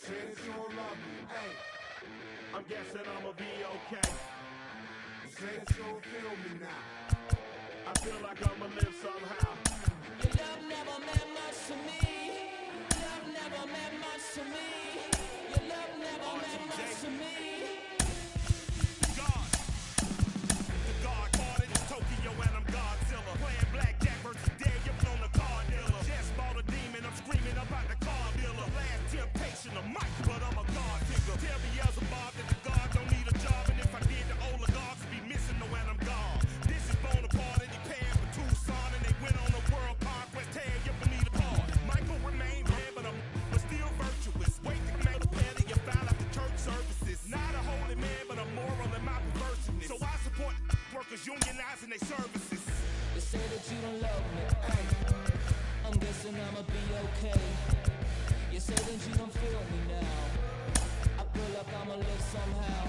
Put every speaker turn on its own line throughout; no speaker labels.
Since you don't love me, hey, I'm guessing I'ma be okay. Since you don't feel me now, I feel like I'ma live somehow.
Your love never meant much to me. Love never meant much to me. Your love never meant much to me.
God, the God parted in Tokyo and I'm Godzilla. Playing blackjack versus dead, you're on the card dealer. Just bought a demon, I'm screaming about the car dealer. Last temptation of Mike, but I'm a God digger. Tell me as a Bob that the God don't need a job, and if I did, the oligarchs would be missing the when I'm gone. This is Bonaparte and he paying for Tucson, and they went on a world conquest. Tear you beneath a part. Michael remained dead, but I'm still virtuous. Wait to make a penny, you found out the church services. Not a holy man, but I'm moral in my perverseness. So I support workers unionizing their services.
They say that you don't love me. Ay, I'm guessing I'ma be okay. You say that you don't feel me now. I feel like I'ma live somehow.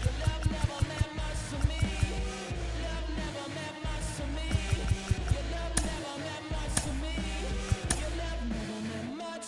Your love never meant much to me. Love never meant much to me. Your love never meant much to me. Your love never meant much.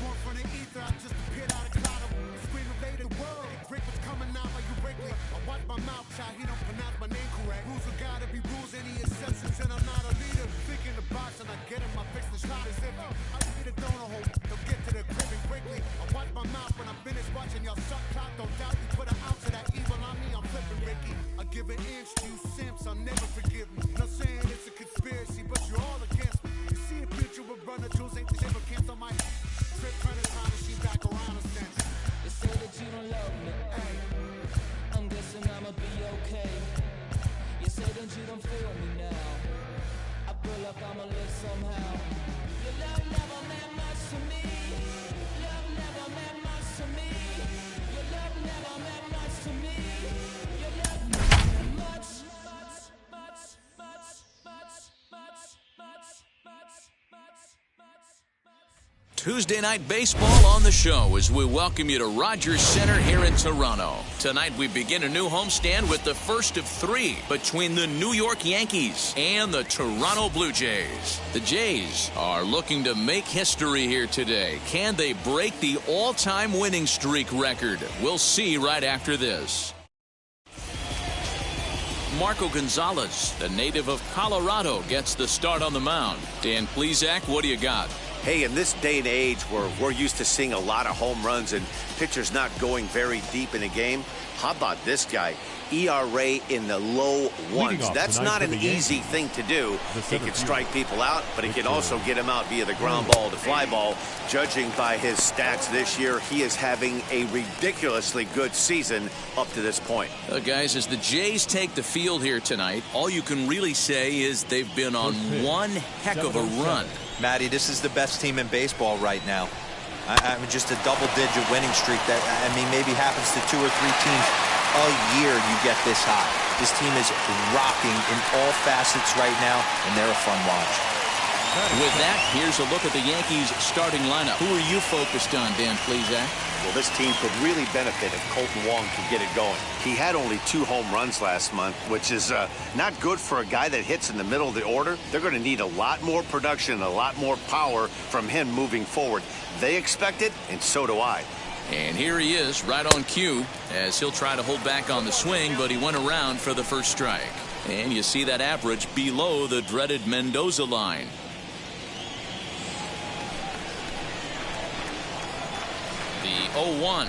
Born from the ether, I just appeared out of cloud. Scream invaded the world. Drake was coming out like you Wrigley. I watch my mouth shot, he don't pronounce my name correct. Rules are gotta be rules, any exceptions, and I'm not a leader. Think in the box and I get in my fix the shot as if I be the donor hole. Don't get to the crib and quickly. I watch my mouth when I'm finished watching y'all suck clock. Don't doubt me, put an ounce of that evil on me, I'm flipping Ricky. I give an inch to you simps, I'll never forgive me. Not saying it's a conspiracy, but you're all against me. You see a future with brother Jules ain't the shit, but cancel my trip, turn the time machine back around a sense.
They say that you don't love me. Ay, I'm guessing I'ma be okay. You say that you don't feel me now. I feel like I'ma live somehow. Your love never meant much to me. Love never meant much to me. Your love never meant much to me. Your love never meant much.
Tuesday Night Baseball on the show as we welcome you to Rogers Center here in Toronto. Tonight we begin a new homestand with the first of three between the New York Yankees and the Toronto Blue Jays. The Jays are looking to make history here today. Can they break the all-time winning streak record? We'll see right after this. Marco Gonzalez, the native of Colorado, gets the start on the mound. Dan Plesac, what do you got?
Hey, in this day and age where we're used to seeing a lot of home runs and pitchers not going very deep in a game, how about this guy? ERA in the low ones. That's not an easy thing to do. He can strike people out, but he can also get them out via the ground ball to fly ball. Judging by his stats this year, he is having a ridiculously good season up to this point.
Guys, as the Jays take the field here tonight, all you can really say is they've been on one heck of a run.
Matty, this is the best team in baseball right now. I mean, just a double-digit winning streak that, I mean, maybe happens to 2 or 3 teams a year you get this high. This team is rocking in all facets right now, and they're a fun watch.
With that, here's a look at the Yankees starting lineup. Who are you focused on, Dan Plesac?
Well, this team could really benefit if Colton Wong can get it going. He had only 2 home runs last month, which is not good for a guy that hits in the middle of the order. They're going to need a lot more production, a lot more power from him moving forward. They expect it, and so do I.
And here he is, right on cue, as he'll try to hold back on the swing, but he went around for the first strike. And you see that average below the dreaded Mendoza line. The 0-1.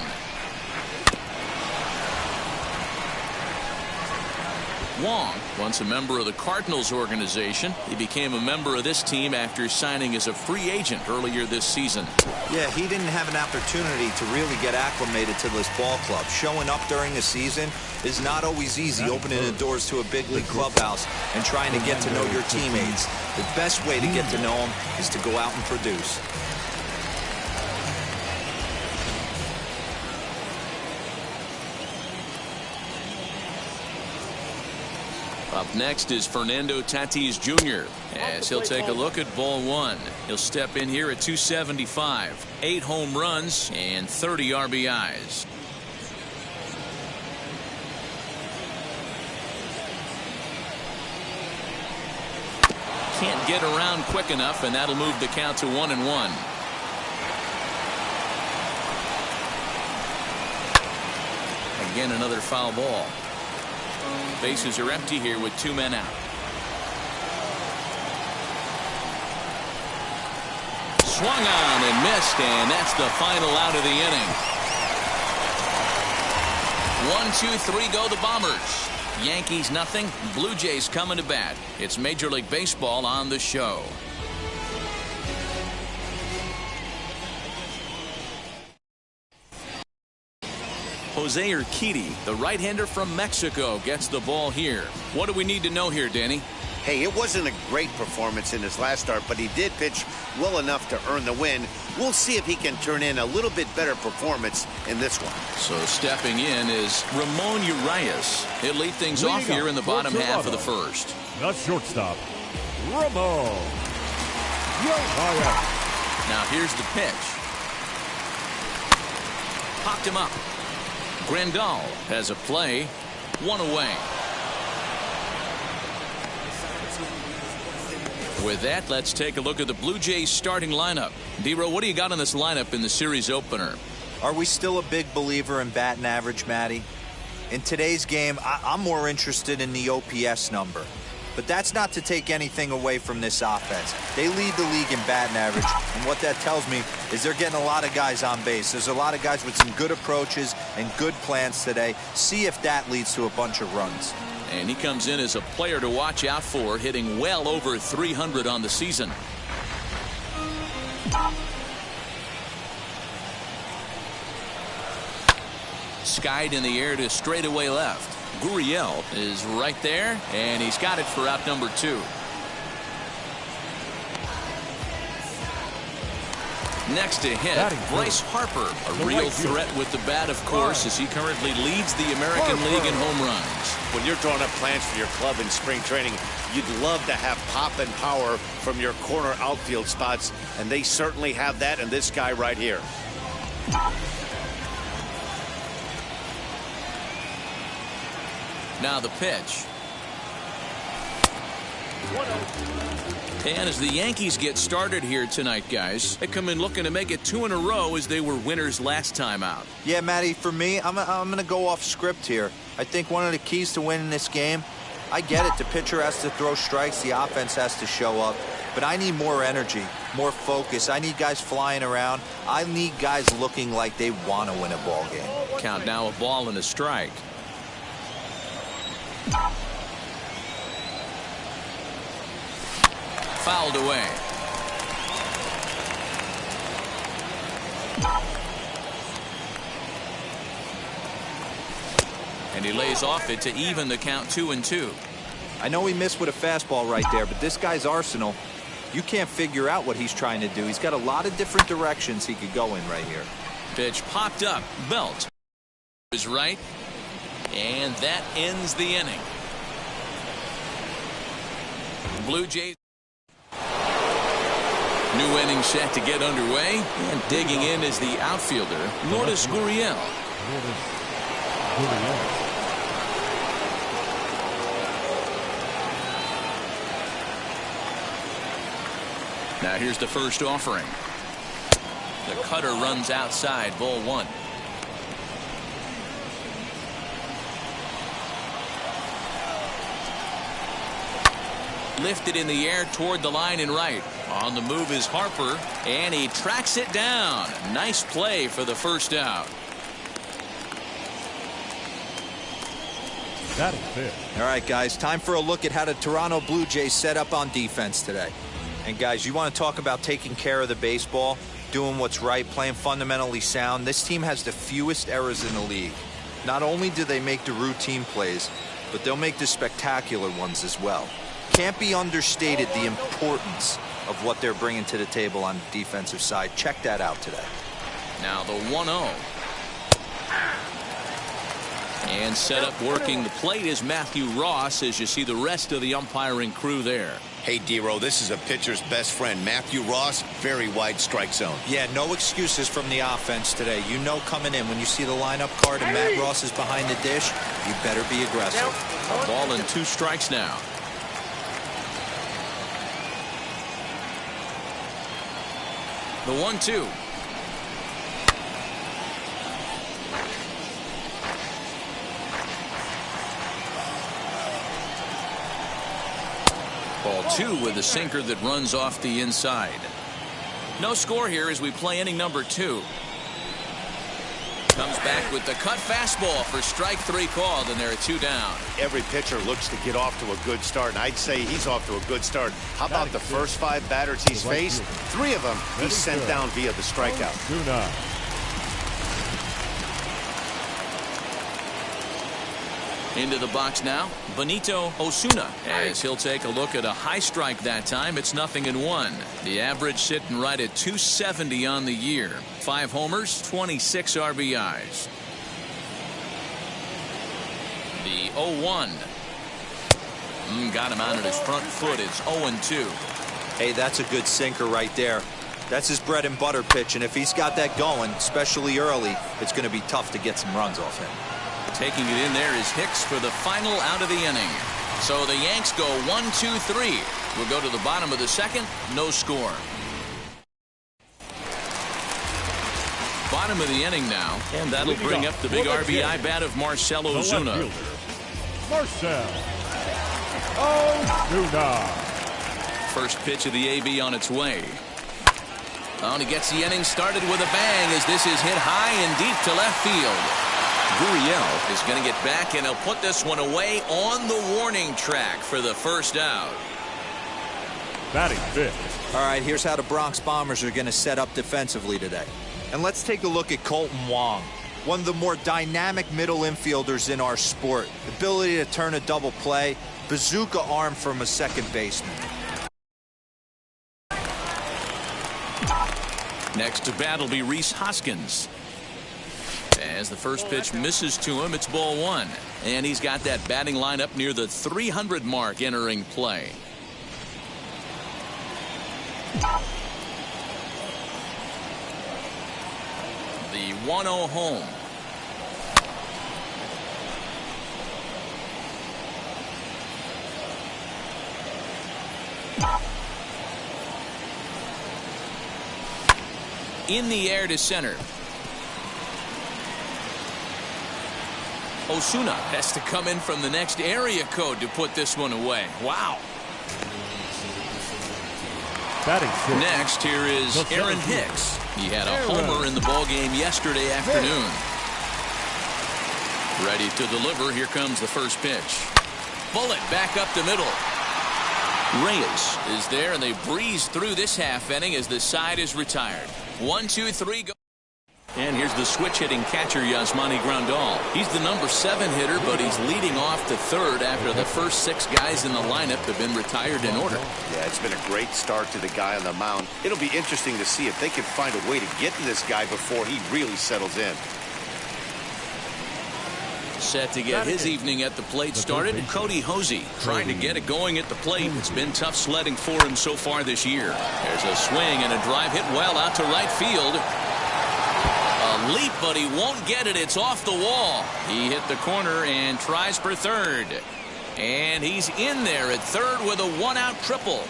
Wong, once a member of the Cardinals organization, he became a member of this team after signing as a free agent earlier this season.
Yeah, he didn't have an opportunity to really get acclimated to this ball club. Showing up during the season is not always easy, opening the doors to a big league clubhouse and trying to get to know your teammates. The best way to get to know them is to go out and produce.
Up next is Fernando Tatis Jr. as he'll take a look at ball 1. He'll step in here at 275, 8 home runs and 30 RBIs. Can't get around quick enough, and that'll move the count to 1-1. Again, another foul ball. Bases are empty here with 2 men out. Swung on and missed, and that's the final out of the inning. 1-2-3 go the Bombers. Yankees nothing. Blue Jays coming to bat. It's Major League Baseball on the show. Jose Urquidy, the right-hander from Mexico, gets the ball here. What do we need to know here, Danny?
Hey, it wasn't a great performance in his last start, but he did pitch well enough to earn the win. We'll see if he can turn in a little bit better performance in this one.
So stepping in is Ramon Urias. He'll lead things off here in the bottom half of the first.
The shortstop, Ramon Urias.
Now here's the pitch. Popped him up. Grandal has a play. 1 away. With that, let's take a look at the Blue Jays starting lineup. D-Row, what do you got on this lineup in the series opener?
Are we still a big believer in batting average, Matty? In today's game, I'm more interested in the OPS number. But that's not to take anything away from this offense. They lead the league in batting average, and what that tells me is they're getting a lot of guys on base. There's a lot of guys with some good approaches and good plans today. See if that leads to a bunch of runs.
And he comes in as a player to watch out for, hitting well over 300 on the season. Skied in the air to straightaway left. Gurriel is right there, and he's got it for out number 2. Next to hit, Bryce Harper, a real threat with the bat, of course, as he currently leads the American League in home runs.
When you're drawing up plans for your club in spring training, you'd love to have pop and power from your corner outfield spots, and they certainly have that in this guy right here.
Now the pitch. And as the Yankees get started here tonight, guys, they come in looking to make it 2 in a row as they were winners last time out.
Yeah, Matty, for me, I'm going to go off script here. I think one of the keys to winning this game, I get it, the pitcher has to throw strikes, the offense has to show up, but I need more energy, more focus. I need guys flying around. I need guys looking like they want to win a ball game.
Count now, a ball and a strike. Fouled away. And he lays off it to even the count 2-2.
I know he missed with a fastball right there, but this guy's arsenal, you can't figure out what he's trying to do. He's got a lot of different directions he could go in right here.
Pitch popped up. Belt is right. And that ends the inning. Blue Jays. New inning set to get underway. And digging in is the outfielder, Lourdes Gurriel. Now here's the first offering. The cutter runs outside, ball 1. Lifted in the air toward the line and right. On the move is Harper, and he tracks it down. Nice play for the first out.
That is fair.
All right, guys, time for a look at how the Toronto Blue Jays set up on defense today. And, guys, you want to talk about taking care of the baseball, doing what's right, playing fundamentally sound. This team has the fewest errors in the league. Not only do they make the routine plays, but they'll make the spectacular ones as well. Can't be understated the importance of what they're bringing to the table on the defensive side. Check that out today.
Now the 1-0. And set up working the plate is Matthew Ross, as you see the rest of the umpiring crew there.
Hey, D-Row, this is a pitcher's best friend. Matthew Ross, very wide strike zone.
Yeah, no excuses from the offense today. You know coming in, when you see the lineup card and Matt Ross is behind the dish, you better be aggressive.
A ball and 2 strikes now. The 1-2. 2 with a sinker that runs off the inside. No score here as we play inning number 2. Comes back with the cut fastball for strike 3 called, and there are 2 down.
Every pitcher looks to get off to a good start, and I'd say he's off to a good start. How about the first 5 batters he's faced? 3 of them he's sent down via the strikeout.
Into the box now, Benito Osuna, as he'll take a look at a high strike that time. It's 0-1. The average sitting right at 270 on the year. 5 homers, 26 RBIs. The 0-1. Got him out at his front foot. It's 0-2.
Hey, that's a good sinker right there. That's his bread and butter pitch, and if he's got that going, especially early, it's going to be tough to get some runs off him.
Taking it in there is Hicks for the final out of the inning. So the Yanks go 1-2-3. We'll go to the bottom of the second. No score. Bottom of the inning now, and that'll bring up the big RBI bat of Marcell Ozuna.
Marcell Ozuna.
First pitch of the AB on its way. Oh, and he gets the inning started with a bang as this is hit high and deep to left field. Gurriel is going to get back, and he'll put this one away on the warning track for the first out.
Batting fifth.
All right, here's how the Bronx Bombers are going to set up defensively today. And let's take a look at Colton Wong, one of the more dynamic middle infielders in our sport. Ability to turn a double play, bazooka arm from a second baseman.
Next to bat will be Rhys Hoskins. As the first pitch misses to him, it's ball 1. And he's got that batting line up near the 300 mark entering play. The 1-0 home. In the air to center. Osuna has to come in from the next area code to put this one away. Wow. Next, here is Aaron Hicks. He had a homer in the ballgame yesterday afternoon. Ready to deliver. Here comes the first pitch. Bullet back up the middle. Reyes is there, and they breeze through this half inning as the side is retired. 1-2-3 go. And here's the switch-hitting catcher, Yasmani Grandal. He's the number 7 hitter, but he's leading off to third after the first 6 guys in the lineup have been retired in order.
Yeah, it's been a great start to the guy on the mound. It'll be interesting to see if they can find a way to get to this guy before he really settles in.
Set to get his evening at the plate started. Cody Hosey trying to get it going at the plate. It's been tough sledding for him so far this year. There's a swing and a drive hit well out to right field. A leap, but he won't get it. It's off the wall. He hit the corner and tries for third. And he's in there at third with a 1-out triple.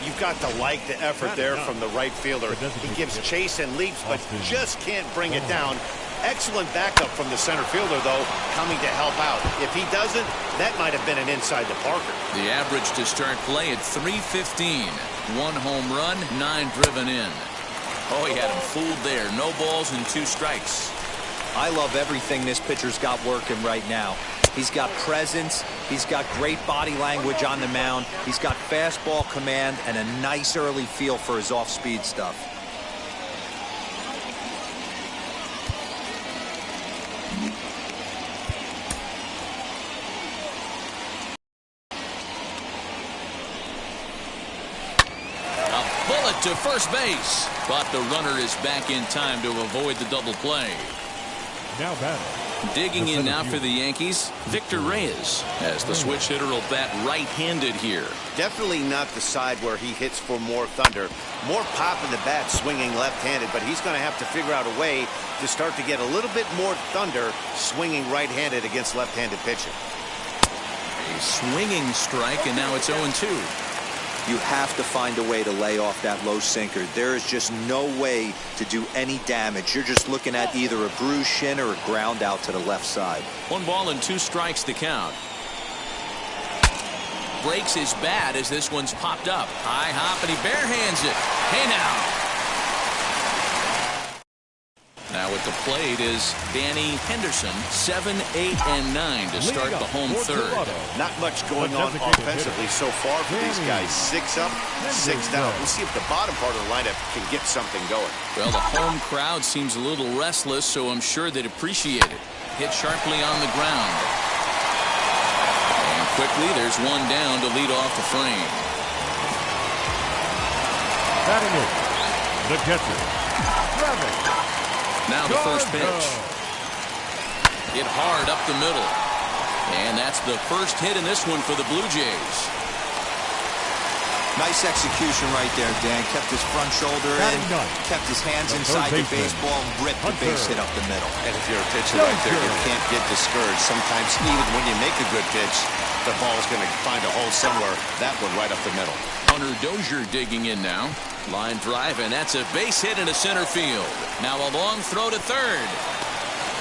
You've got to like the effort there from the right fielder. He gives chase and leaps, but just can't bring it down. Excellent backup from the center fielder, though, coming to help out. If he doesn't, that might have been an inside the Parker.
The average to start play at .315. 1 home run, 9 driven in. Oh, he had him fooled there. No balls and 2 strikes.
I love everything this pitcher's got working right now. He's got presence. He's got great body language on the mound. He's got fastball command and a nice early feel for his off-speed stuff.
To first base, but the runner is back in time to avoid the double play.
Now batting.
Digging in now for the Yankees, Victor Reyes, as the switch hitter will bat right-handed here.
Definitely not the side where he hits for more thunder. More pop in the bat swinging left-handed, but he's going to have to figure out a way to start to get a little bit more thunder swinging right-handed against left-handed pitching.
A swinging strike, and now it's 0-2.
You have to find a way to lay off that low sinker. There is just no way to do any damage. You're just looking at either a bruised shin or a ground out to the left side.
1 ball and 2 strikes to count. breaks his bat as this one's popped up. High hop, and he barehands it. Hey now. Now at the plate is Danny Henderson, 7, 8, and 9 to start the home third.
Not much going on offensively so far for these guys. 6 up, 6 down. We'll see if the bottom part of the lineup can get something going.
Well, the home crowd seems a little restless, so I'm sure they'd appreciate it. Hit sharply on the ground. And quickly, there's one down to lead off the frame.
Batting it, the catcher, Travis.
Now the first pitch. Hit hard up the middle. And that's the first hit in this one for the Blue Jays.
Nice execution right there, Dan. Kept his front shoulder in, kept his hands inside the baseball, and ripped the base hit up the middle.
And if you're a pitcher right there, you can't get discouraged. Sometimes even when you make a good pitch, the ball's going to find a hole somewhere. That one right up the middle.
Hunter Dozier digging in now. Line drive, and that's a base hit into center field. Now a long throw to third.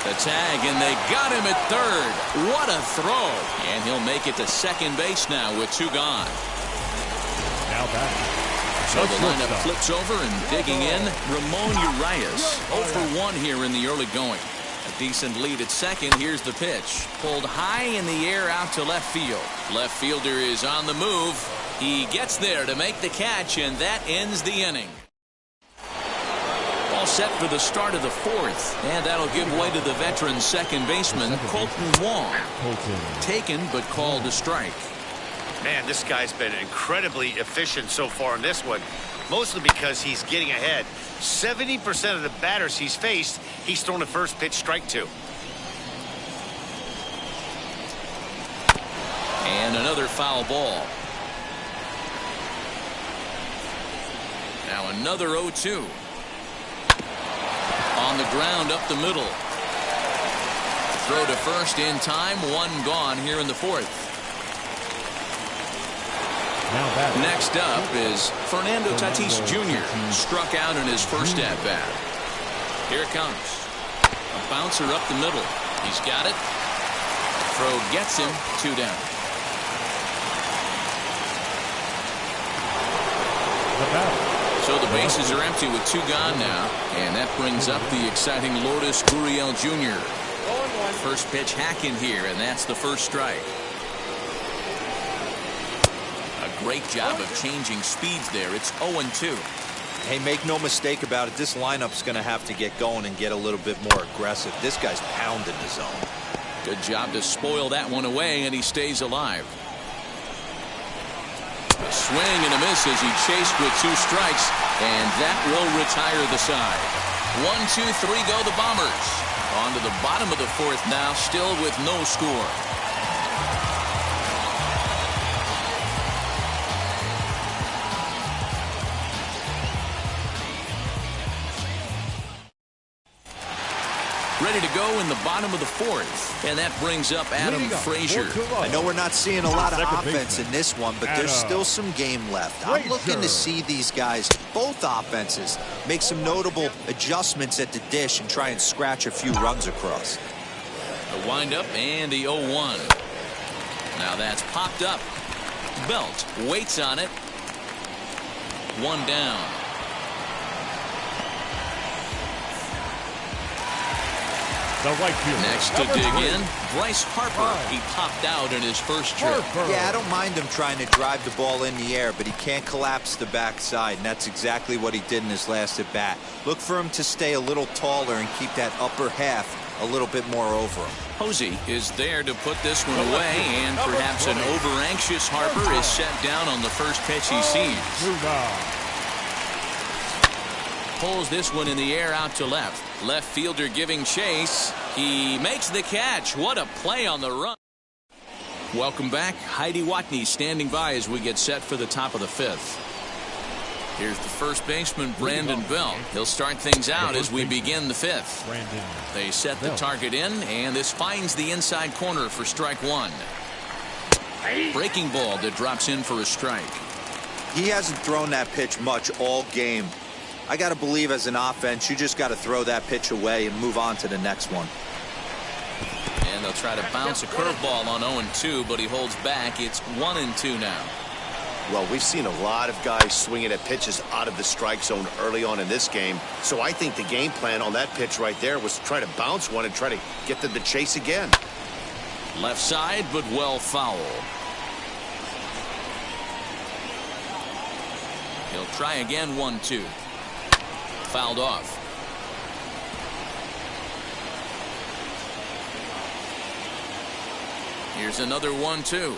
The tag, and they got him at third. What a throw. And he'll make it to second base now with 2 gone.
Now batting.
So the lineup flips over, and digging in, Ramon Urias. 0 for 1 here in the early going. A decent lead at second. Here's the pitch. Pulled high in the air out to left field. Left fielder is on the move. He gets there to make the catch, and that ends the inning. All set for the start of the 4th, and that'll give way to the veteran second baseman, Colton Wong. Taken, but called a strike.
Man, this guy's been incredibly efficient so far in this one, mostly because he's getting ahead. 70% of the batters he's faced, he's thrown a first pitch strike to.
And another foul ball. Now another 0-2. On the ground up the middle. Throw to first in time. 1 gone here in the 4th. Next up is Fernando Tatis Jr. Struck out in his first at-bat. Here it comes. A bouncer up the middle. He's got it. Throw gets him. 2 down. So the bases are empty with 2 gone now. And that brings up the exciting Lourdes Gurriel Jr. First pitch hack in here, and that's the first strike. Great job of changing speeds there. It's 0-2.
Hey, make no mistake about it. This lineup's going to have to get going and get a little bit more aggressive. This guy's pounding the zone.
Good job to spoil that one away, and he stays alive. A swing and a miss as he chased with 2 strikes, and that will retire the side. 1, 2, 3 go the Bombers. On to the bottom of the 4th now, still with no score. Ready to go in the bottom of the 4th. And that brings up Adam Frazier.
I know we're not seeing a lot of offense in this one, but there's still some game left. I'm looking to see these guys, both offenses, make some notable adjustments at the dish and try and scratch a few runs across.
The windup and the 0-1. Now that's popped up. Belt waits on it. 1 down. Next to dig in, Bryce Harper. He popped out in his first trip.
Yeah, I don't mind him trying to drive the ball in the air, but he can't collapse the backside, and that's exactly what he did in his last at bat. Look for him to stay a little taller and keep that upper half a little bit more over him.
Posey is there to put this one away, and perhaps an over-anxious Harper is set down on the first pitch he sees. Pulls this one in the air out to left. Left fielder giving chase. He makes the catch. What a play on the run. Welcome back. Heidi Watney standing by as we get set for the top of the 5th. Here's the first baseman, Brandon Belt. He'll start things out as we begin the 5th. They set the target in, and this finds the inside corner for strike 1. Breaking ball that drops in for a strike.
He hasn't thrown that pitch much all game. I got to believe as an offense, you just got to throw that pitch away and move on to the next one.
And they'll try to bounce a curveball on 0-2, but he holds back. It's 1-2 now.
Well, we've seen a lot of guys swinging at pitches out of the strike zone early on in this game. So I think the game plan on that pitch right there was to try to bounce one and try to get them to chase again.
Left side, but well foul. He'll try again, 1-2. Fouled off. Here's another 1-2.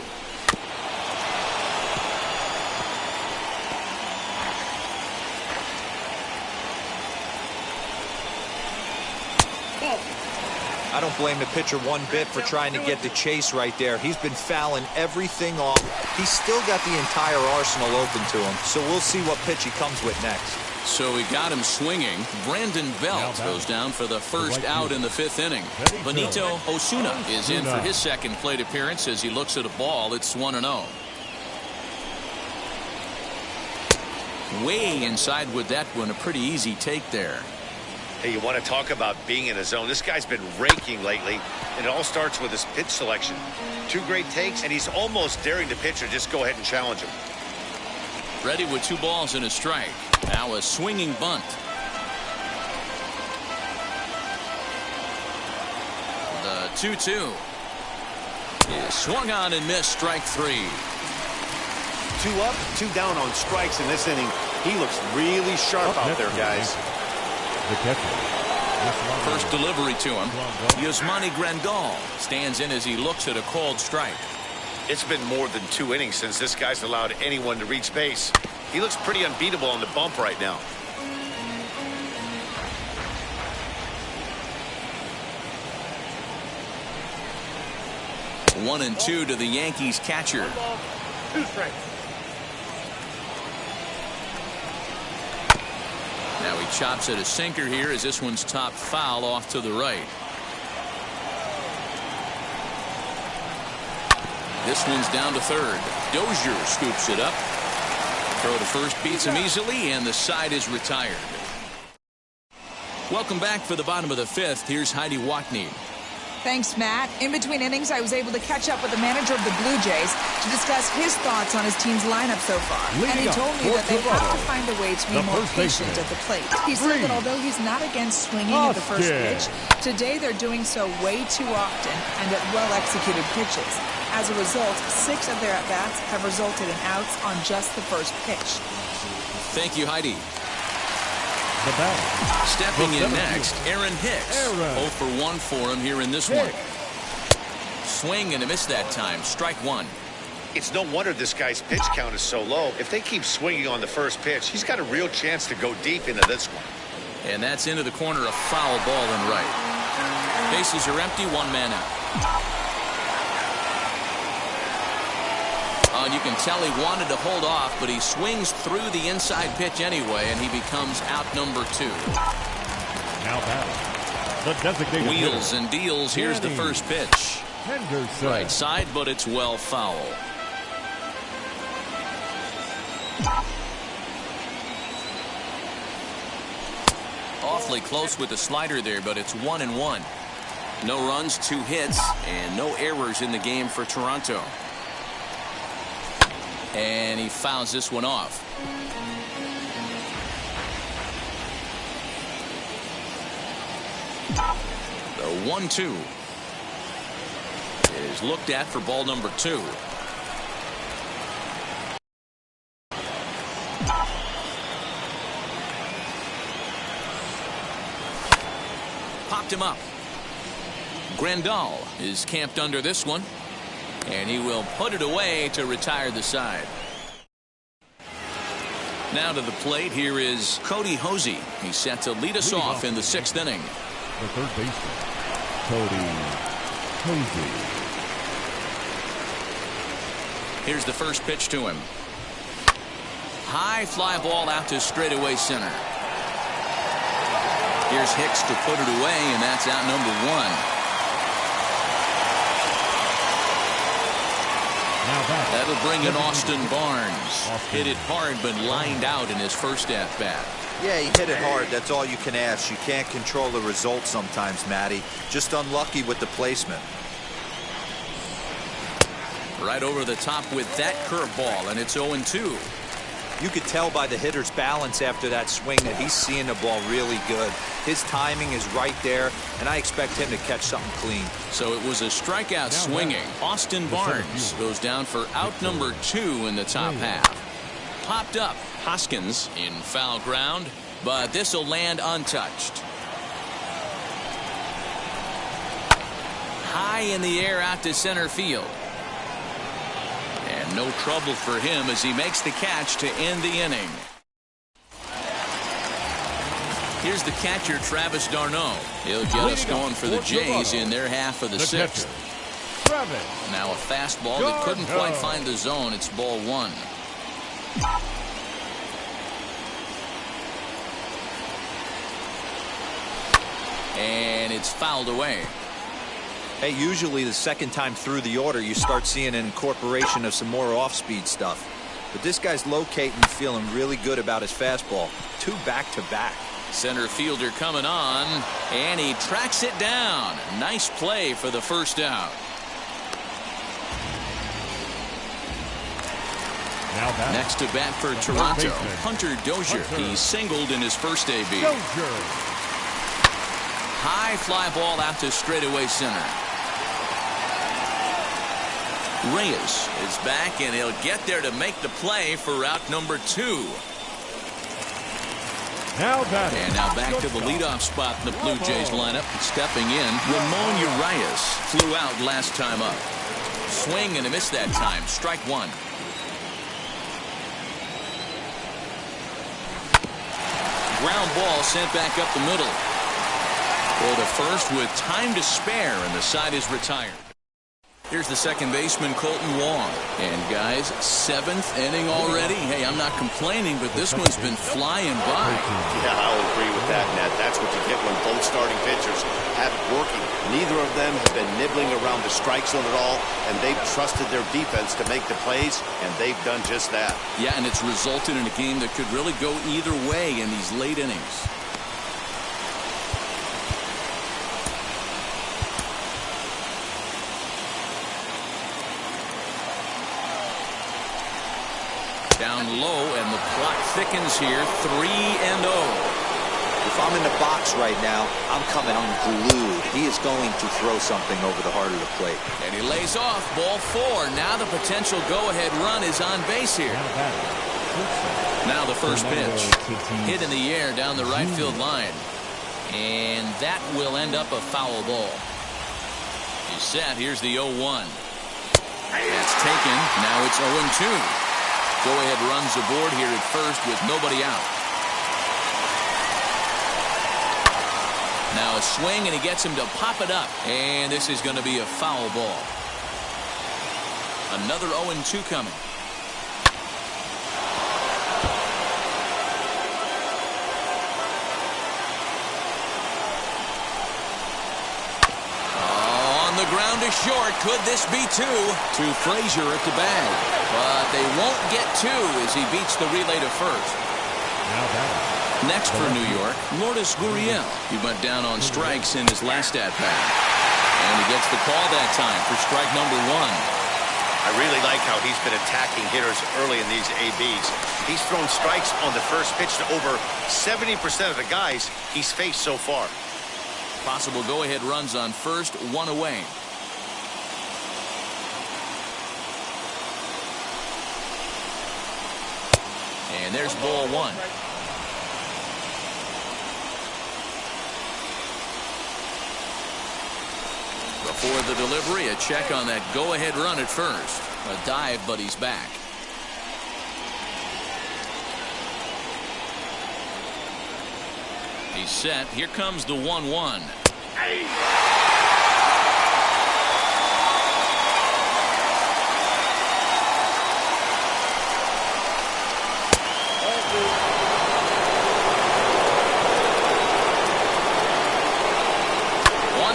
I don't blame the pitcher one bit for trying to get the chase right there. He's been fouling everything off. He's still got the entire arsenal open to him, so we'll see what pitch he comes with next.
So he got him swinging. Brandon Belt goes down for the first out in the 5th inning. Benito Osuna is in for his second plate appearance as he looks at a ball. It's 1-0. Way inside with that one. A pretty easy take there.
Hey, you want to talk about being in a zone? This guy's been raking lately, and it all starts with his pitch selection. 2 great takes, and he's almost daring the pitcher just go ahead and challenge him.
Ready with 2 balls and a strike. Now a swinging bunt. The 2-2 is swung on and missed. Strike 3.
2 up, 2 down on strikes in this inning. He looks really sharp out there, guys.
The catcher.
First delivery to him. Yasmani Grandal stands in as he looks at a called strike.
It's been more than 2 innings since this guy's allowed anyone to reach base. He looks pretty unbeatable on the bump right now.
One and 2 to the Yankees catcher.
2 strikes.
Now he chops at a sinker here as this one's top foul off to the right. This one's down to third. Dozier scoops it up. Throw to first beats him easily, and the side is retired. Welcome back for the bottom of the 5th. Here's Heidi Watney.
Thanks, Matt. In between innings, I was able to catch up with the manager of the Blue Jays to discuss his thoughts on his team's lineup so far. And he told me that they have to find a way to be more patient at the plate. He said that although he's not against swinging at the first pitch, today they're doing so way too often and at well-executed pitches. As a result, 6 of their at-bats have resulted in outs on just the first pitch.
Thank you, Heidi. Stepping in next, Aaron Hicks. 0 for 1 for him here in this one. Swing and a miss that time. Strike 1.
It's no wonder this guy's pitch count is so low. If they keep swinging on the first pitch, he's got a real chance to go deep into this one.
And that's into the corner, a foul ball and right. Bases are empty, 1 man out. You can tell he wanted to hold off, but he swings through the inside pitch anyway, and he becomes out number 2.
Now batting, the designated
wheels and deals. Here's the first pitch.
Henderson.
Right side, but it's well foul. Awfully close with the slider there, but it's 1-1. No runs, 2 hits, and no errors in the game for Toronto. And he fouls this one off. The 1-2 is looked at for ball number 2. Popped him up. Grandal is camped under this one. And he will put it away to retire the side. Now to the plate, here is Cody Hosey. He's set to lead us off in the 6th inning.
The third baseman, Cody Hosey.
Here's the first pitch to him. High fly ball out to straightaway center. Here's Hicks to put it away, and that's out number 1. That'll bring in Austin Barnes. Hit it hard, but lined out in his first at-bat.
Yeah, he hit it hard. That's all you can ask. You can't control the result sometimes, Matty. Just unlucky with the placement.
Right over the top with that curveball, and it's 0-2.
You could tell by the hitter's balance after that swing that he's seeing the ball really good. His timing is right there, and I expect him to catch something clean.
So it was a strikeout swinging. Austin Barnes goes down for out number 2 in the top half. Popped up. Hoskins in foul ground, but this will land untouched. High in the air out to center field. And no trouble for him as he makes the catch to end the inning. Here's the catcher, Travis d'Arnaud. He'll get us going for the Jays in their half of the 6th. Now a fastball that couldn't quite find the zone. It's ball 1. And it's fouled away.
Hey, usually the second time through the order, you start seeing an incorporation of some more off-speed stuff. But this guy's locating, feeling really good about his fastball. 2 back-to-back.
Center fielder coming on, and he tracks it down. Nice play for the first out. Next to bat for Toronto, Hunter Dozier. He singled in his first AB. High fly ball out to straightaway center. Reyes is back, and he'll get there to make the play for route number 2. And now back to the leadoff spot in the Blue Jays lineup. Stepping in, Ramon Urias flew out last time up. Swing and a miss that time. Strike 1. Ground ball sent back up the middle. Throw to first with time to spare, and the side is retired. Here's the second baseman, Colton Wong. And guys, 7th inning already. Hey, I'm not complaining, but this one's been flying by.
Yeah, I'll agree with that, Nat. That's what you get when both starting pitchers have it working. Neither of them have been nibbling around the strike zone at all, and they've trusted their defense to make the plays, and they've done just that.
Yeah, and it's resulted in a game that could really go either way in these late innings. Down low, and the clock thickens here. 3-0.
If I'm in the box right now, I'm coming unglued. He is going to throw something over the heart of the plate.
And he lays off. Ball 4. Now the potential go-ahead run is on base here. Now the first pitch. Hit in the air down the right field line. And that will end up a foul ball. He's set. Here's the 0-1. That's taken. Now it's 0-2. Go-ahead runs aboard here at first with nobody out. Now a swing, and he gets him to pop it up. And this is going to be a foul ball. Another 0-2 coming. On the ground to short. Could this be 2? To Frazier at the bag. But they won't get 2 as he beats the relay to first. Next for New York, Lourdes Gurriel. He went down on strikes in his last at-bat. And he gets the call that time for strike number 1.
I really like how he's been attacking hitters early in these ABs. He's thrown strikes on the first pitch to over 70% of the guys he's faced so far.
Possible go-ahead runs on first, 1 away. And there's ball 1. Before the delivery, a check on that go-ahead run at first. A dive, but he's back. He's set. Here comes the 1-1.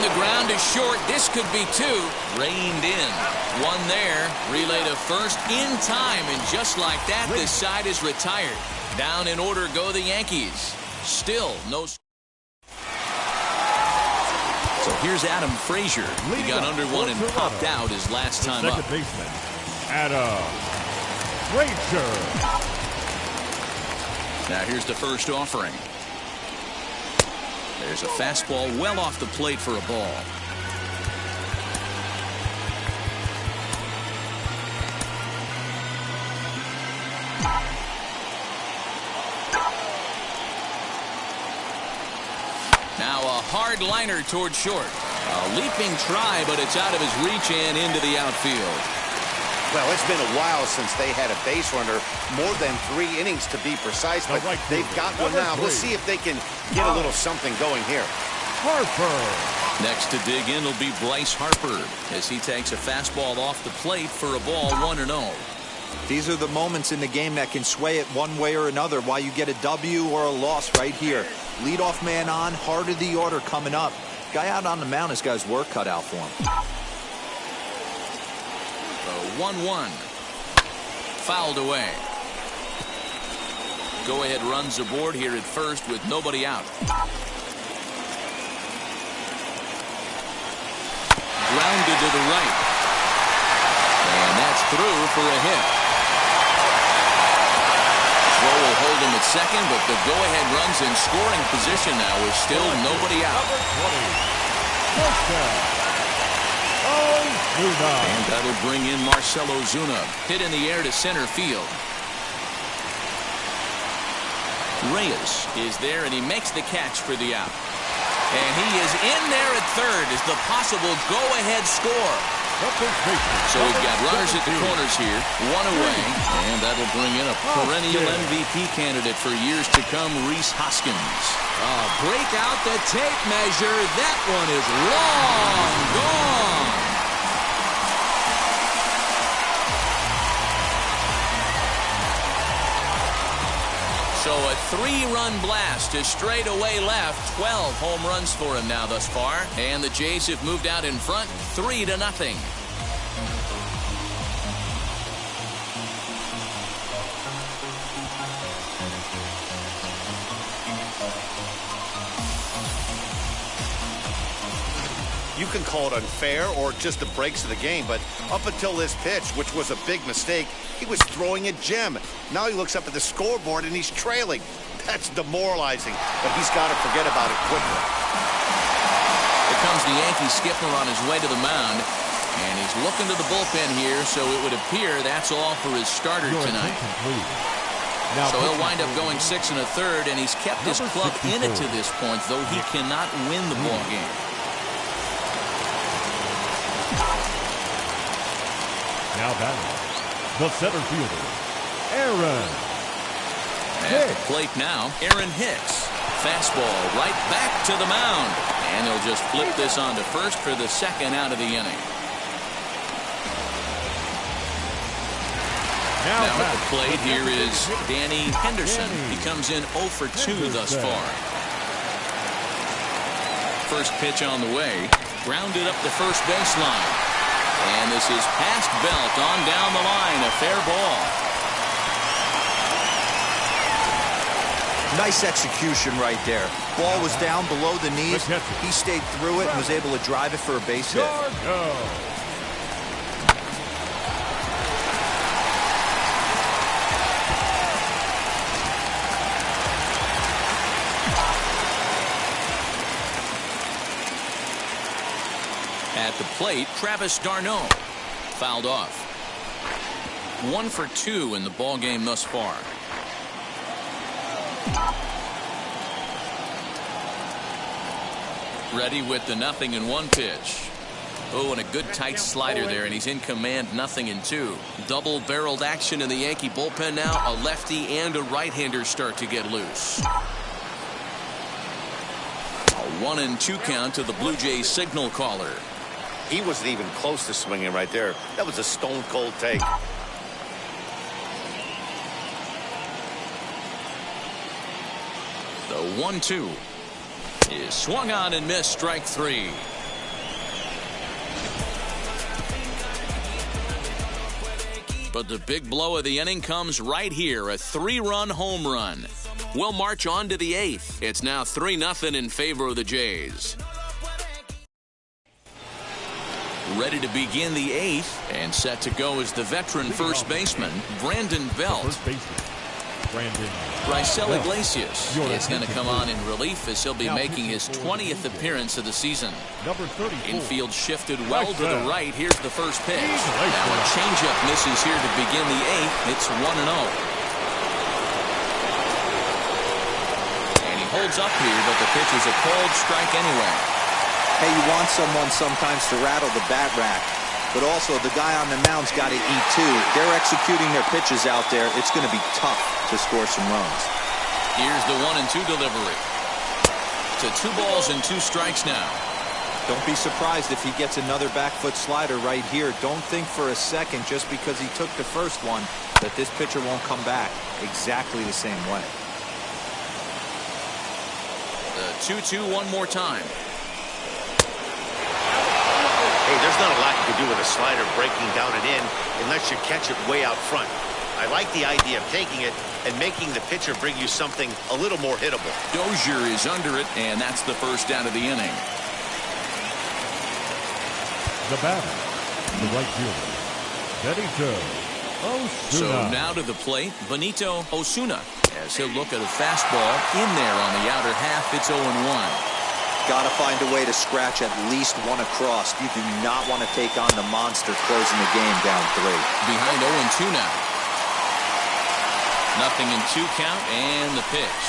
the ground to short. This could be two. Reined in. One there. Relay to first in time. And just like that, this side is retired. Down in order go the Yankees. Still no. So here's Adam Frazier. He got under one and popped out his last time up.
Second baseman, Adam Frazier.
Now here's the first offering. There's a fastball well off the plate for a ball. Now a hard liner toward short. A leaping try, but it's out of his reach and into the outfield.
Well, it's been a while since they had a base runner, more than 3 innings to be precise, but they've got one now. We'll see if they can get a little something going here.
Harper.
Next to dig in will be Bryce Harper as he takes a fastball off the plate for a ball 1-0.
These are the moments in the game that can sway it one way or another, why you get a W or a loss right here. Leadoff man on, heart of the order coming up. Guy out on the mound has got his work cut out for him.
1-1. Fouled away. Go ahead runs aboard here at first with nobody out. Grounded to the right. And that's through for a hit. Throw will hold him at second, but the go-ahead runs in scoring position now with still nobody out. And that'll bring in Marcell Ozuna. Hit in the air to center field. Reyes is there, and he makes the catch for the out. And he is in there at third as the possible go-ahead score. So we've got runners at the corners here, one away, and that'll bring in a perennial MVP candidate for years to come, Rhys Hoskins.
Break out the tape measure. That one is long gone.
So a 3-run blast to straightaway left. 12 home runs for him now thus far. And the Jays have moved out in front 3-0.
You can call it unfair or just the breaks of the game, but up until this pitch, which was a big mistake, he was throwing a gem. Now he looks up at the scoreboard and he's trailing. That's demoralizing, but he's got to forget about it quickly.
Here comes the Yankee skipper on his way to the mound, and he's looking to the bullpen here, so it would appear that's all for his starter tonight. So he'll wind up going 6 1/3, and he's kept his club in it to this point, though he cannot win the ball game.
Now batting, the center fielder, Aaron.
At the plate now, Aaron Hicks. Fastball right back to the mound. And he'll just flip this on to first for the second out of the inning. Now at the plate, here is Danny Henderson. He comes in 0 for 2 thus far. First pitch on the way. Grounded up the first baseline. And this is past Belt on down the line. A fair ball.
Nice execution right there. Ball was down below the knees. He stayed through it and was able to drive it for a base hit.
At the plate, Travis d'Arnaud. Fouled off. 1 for 2 in the ball game thus far. Ready with the 0-1 pitch. Oh, and a good tight slider there, and he's in command 0-2. Double-barreled action in the Yankee bullpen now. A lefty and a right-hander start to get loose. A 1-2 count to the Blue Jays signal caller.
He wasn't even close to swinging right there. That was a stone-cold take. The 1-2 is swung on and missed, strike 3.
But the big blow of the inning comes right here, a 3-run home run. We'll march on to the 8th. It's now 3-0 in favor of the Jays. Ready to begin the 8th, and set to go is the veteran first baseman, Brandon Belt. Raisel Iglesias is going to come on in relief as he'll be making his 20th appearance of the season. Infield shifted well to the right. Here's the first pitch. Now a changeup misses here to begin the 8th. It's 1-0. And he holds up here, but the pitch is a cold strike anyway.
Hey, you want someone sometimes to rattle the bat rack, but also the guy on the mound's got to eat too. They're executing their pitches out there. It's going to be tough to score some runs.
Here's the 1-2 delivery. To 2 balls and 2 strikes now.
Don't be surprised if he gets another back foot slider right here. Don't think for a second, just because he took the first one, that this pitcher won't come back exactly the same way.
The 2-2 one more time.
Hey, there's not a lot you can do with a slider breaking down and in unless you catch it way out front. I like the idea of taking it and making the pitcher bring you something a little more hittable.
Dozier is under it, and that's the first out of the inning.
The batter, the right fielder, Benito Osuna.
So now to the plate, Benito Osuna, as he'll look at a fastball in there on the outer half. It's 0-1.
Got to find a way to scratch at least one across. You do not want to take on the monster closing the game down 3.
Behind 0-2 now. 0-2 count, and the pitch.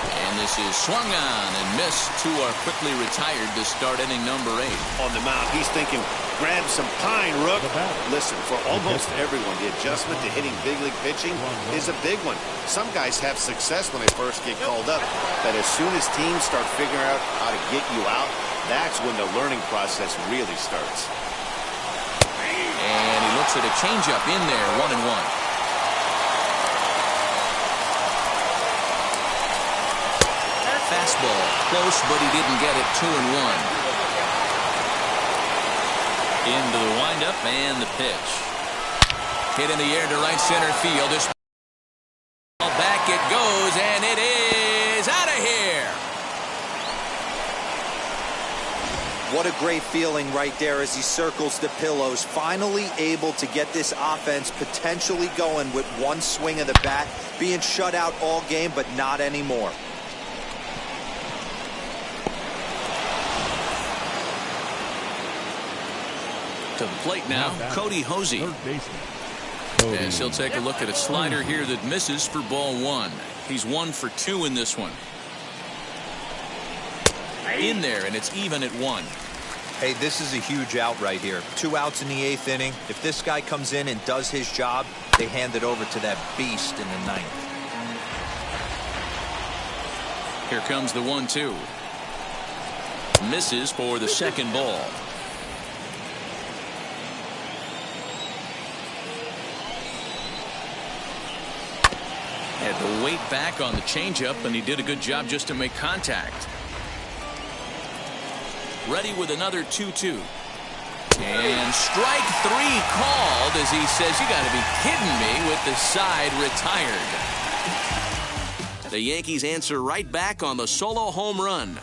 And this is swung on and missed. 2 are quickly retired to start inning number 8.
On the mound, he's thinking, grab some pine, Rook. Listen, for almost everyone, the adjustment to hitting big league pitching is a big one. Some guys have success when they first get called up, but as soon as teams start figuring out how to get you out, that's when the learning process really starts.
And he looks at a changeup in there, 1-1. Fastball, close, but he didn't get it. 2-1. Into the windup and the pitch. Hit in the air to right center field. This ball back it goes, and it is out of here.
What a great feeling right there as he circles the pillows. Finally able to get this offense potentially going with one swing of the bat. Being shut out all game, but not anymore.
To the plate now, Cody Hosey. As he'll take a look at a slider here that misses for ball 1. He's 1 for 2 in this one. In there, and it's even at 1.
Hey, this is a huge out right here. 2 outs in the 8th inning. If this guy comes in and does his job, they hand it over to that beast in the 9th.
Here comes the 1-2. Misses for the second ball. Had to wait back on the changeup, and he did a good job just to make contact. Ready with another 2-2. And strike 3 called as he says, you got to be kidding me, with the side retired. The Yankees answer right back on the solo home run.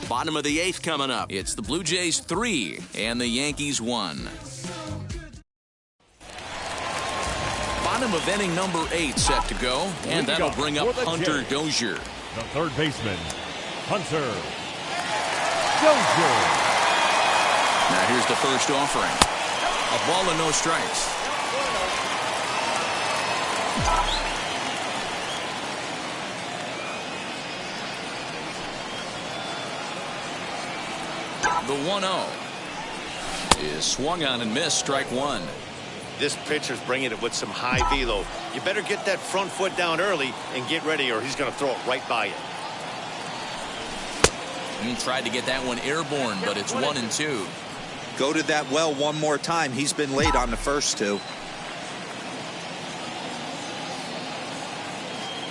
Bottom of the 8th coming up. It's the Blue Jays 3 and the Yankees 1. Bottom of inning number 8 set to go, and that'll bring up Hunter Dozier.
The third baseman, Hunter Dozier.
Now here's the first offering. A ball and no strikes. The 1-0 is swung on and missed, strike 1.
This pitcher's bringing it with some high velo. You better get that front foot down early and get ready, or he's going to throw it right by you.
He tried to get that one airborne, but it's 1-2.
Go to that well one more time. He's been late on the first 2.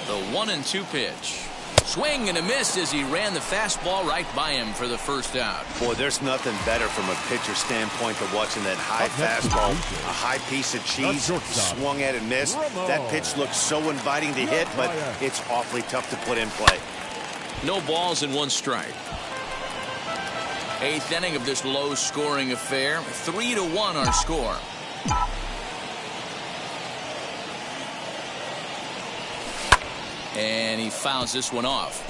The 1-2 pitch. Swing and a miss as he ran the fastball right by him for the first out.
Boy, there's nothing better from a pitcher standpoint than watching that high fastball. A high piece of cheese, swung at and missed. That pitch looks so inviting to hit, but it's awfully tough to put in play.
No balls and 1 strike. 8th inning of this low-scoring affair. 3-1 our score. And he fouls this one off.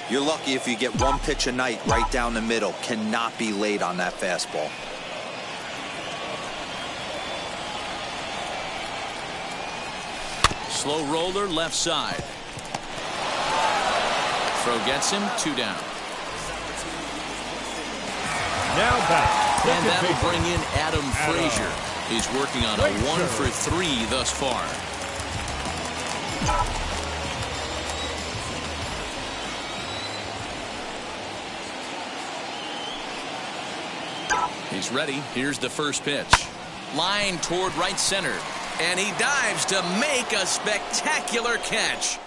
You're lucky if you get 1 pitch a night right down the middle. Cannot be late on that fastball.
Slow roller left side. Throw gets him, 2 down.
Now back.
And that'll bring in Adam Frazier. He's working on a 1 for 3 thus far. He's ready. Here's the first pitch. Line toward right center. And he dives to make a spectacular catch.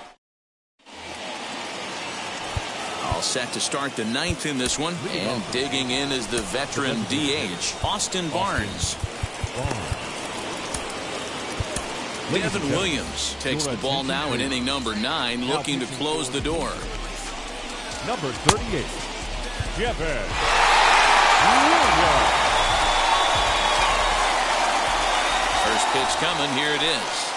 All set to start the 9th in this one. And digging in is the veteran DH, Austin Barnes. Devin Williams takes the ball now in inning number 9, looking to close the door.
Number 38, Devin Williams.
First pitch coming, here it is.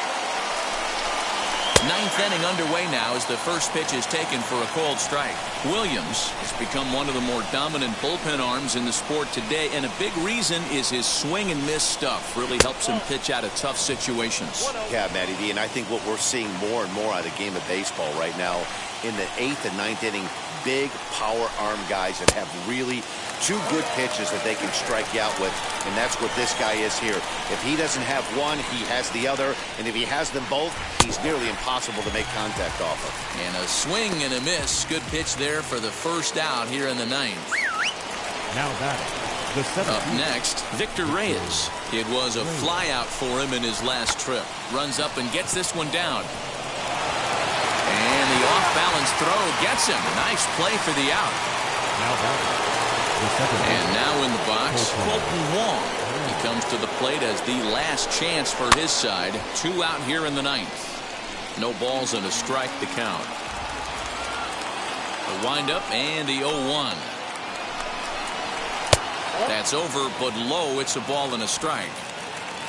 9th inning underway now as the first pitch is taken for a called strike. Williams has become one of the more dominant bullpen arms in the sport today, and a big reason is his swing and miss stuff. Really helps him pitch out of tough situations.
Yeah, Matty D, and I think what we're seeing more and more out of the game of baseball right now in the 8th and 9th inning, big power arm guys that have really 2 good pitches that they can strike you out with, and that's what this guy is here. If he doesn't have one, he has the other, and if he has them both, he's nearly impossible to make contact off of.
And a swing and a miss. Good pitch there for the first out here in the 9th.
Now batting, the 7th.
Up next, Victor Reyes. It was a fly out for him in his last trip. Runs up and gets this one down. And the off-balance throw gets him. Nice play for the out.
Now batting.
And now in the box, Colton Wong. He comes to the plate as the last chance for his side. 2 out here in the 9th. No balls and a strike to count. The windup and the 0-1. That's over, but low. It's a ball and a strike.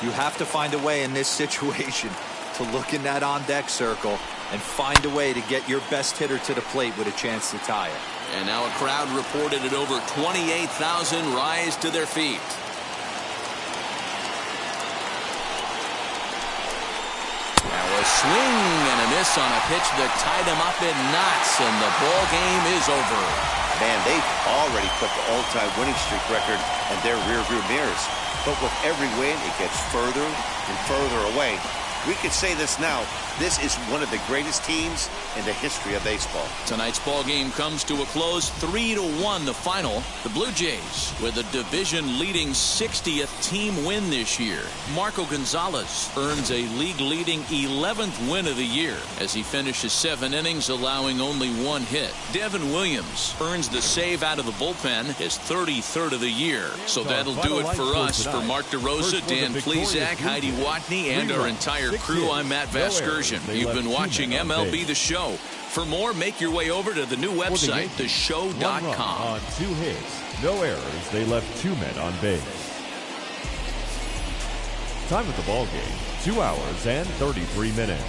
You have to find a way in this situation to look in that on-deck circle and find a way to get your best hitter to the plate with a chance to tie it.
And now a crowd reported at over 28,000 rise to their feet. Now a swing and a miss on a pitch that tied him up in knots, and the ball game is over.
Man, they've already put the all-time winning streak record in their rearview mirrors. But with every win, it gets further and further away. We could say this now. This is one of the greatest teams in the history of baseball.
Tonight's ball game comes to a close, 3-1 the final. The Blue Jays with a division-leading 60th team win this year. Marco Gonzalez earns a league-leading 11th win of the year as he finishes 7 innings, allowing only 1 hit. Devin Williams earns the save out of the bullpen, his 33rd of the year. So that'll do it for us. For Mark DeRosa, Dan Plesac, Heidi Watney, and our entire crew, I'm Matt Vasgersian. You've been watching MLB The Show. For more, make your way over to the new website, theshow.com.
On 2 hits, no errors, they left 2 men on base. Time of the ball game, 2 hours and 33 minutes.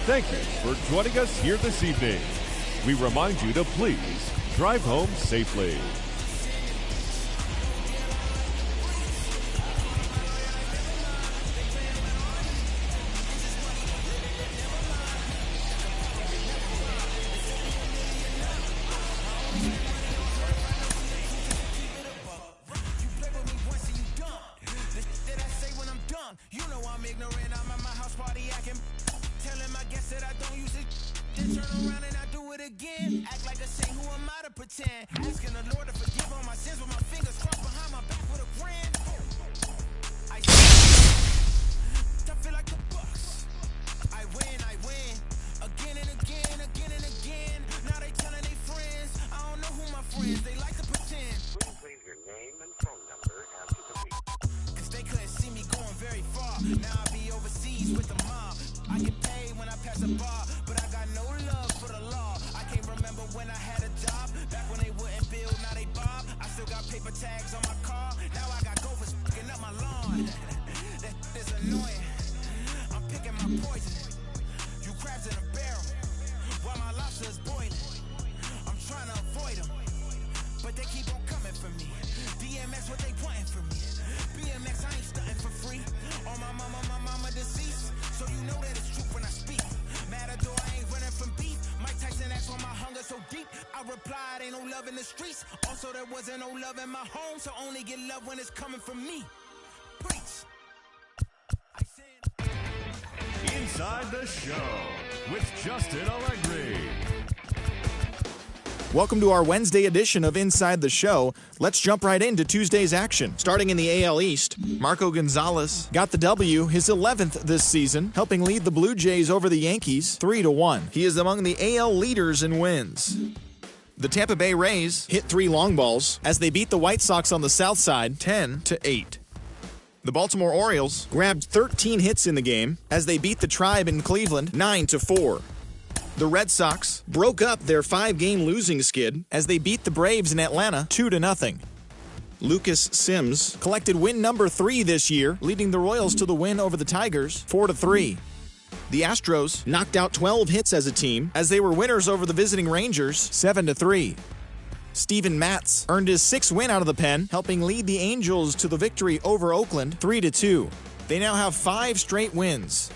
Thank you for joining us here this evening. We remind you to please drive home safely.
You know I'm ignorant, I'm at my house party acting. Telling my guests that I don't use it. Then turn around and I do it again. Act like a saint, who am I to pretend? Asking the Lord to forgive all my sins with my fingers crossed behind my back with a grin. I feel like the Bucks. I win again and again. they keep on coming for me. DMX, what they wanting from me. BMX, I ain't stunting for free. On my mama deceased. So you know that it's true when I speak. Matador, I ain't running from beef. Mike Tyson asked why my hunger so deep. I replied, ain't no love in the streets. Also, there wasn't no love in my home. So only get love when it's coming from me. Preach.
Inside the Show with Justin Allegri.
Welcome to our Wednesday edition of Inside the Show. Let's jump right into Tuesday's action. Starting in the AL East, Marco Gonzalez got the W, his 11th this season, helping lead the Blue Jays over the Yankees 3-1. He is among the AL leaders in wins. The Tampa Bay Rays hit 3 long balls as they beat the White Sox on the south side 10-8. The Baltimore Orioles grabbed 13 hits in the game as they beat the Tribe in Cleveland 9-4. The Red Sox broke up their 5-game losing skid as they beat the Braves in Atlanta 2-0. Lucas Sims collected win number 3 this year, leading the Royals to the win over the Tigers 4-3. The Astros knocked out 12 hits as a team as they were winners over the visiting Rangers 7-3. Steven Matz earned his 6th win out of the pen, helping lead the Angels to the victory over Oakland 3-2. They now have 5 straight wins.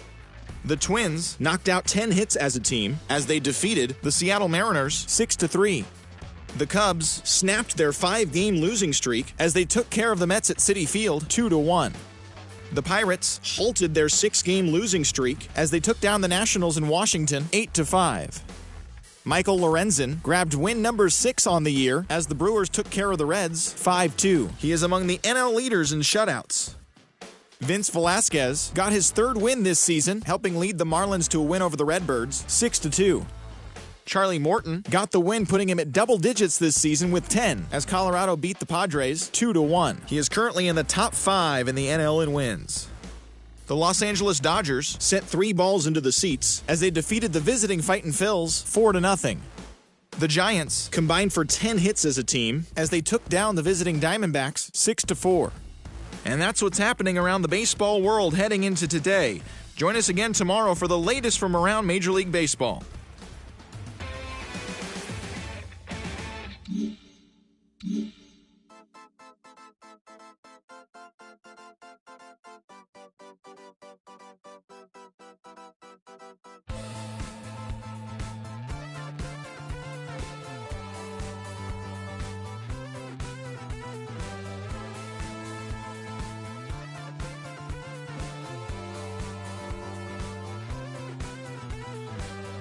The Twins knocked out 10 hits as a team as they defeated the Seattle Mariners 6-3. The Cubs snapped their 5-game losing streak as they took care of the Mets at Citi Field 2-1. The Pirates halted their 6-game losing streak as they took down the Nationals in Washington 8-5. Michael Lorenzen grabbed win number 6 on the year as the Brewers took care of the Reds 5-2. He is among the NL leaders in shutouts. Vince Velasquez got his 3rd win this season, helping lead the Marlins to a win over the Redbirds 6-2. Charlie Morton got the win, putting him at double digits this season with 10 as Colorado beat the Padres 2-1. He is currently in the top 5 in the NL in wins. The Los Angeles Dodgers sent 3 balls into the seats as they defeated the visiting Fightin' Phils 4-0. The Giants combined for 10 hits as a team as they took down the visiting Diamondbacks 6-4. And that's what's happening around the baseball world heading into today. Join us again tomorrow for the latest from around Major League Baseball.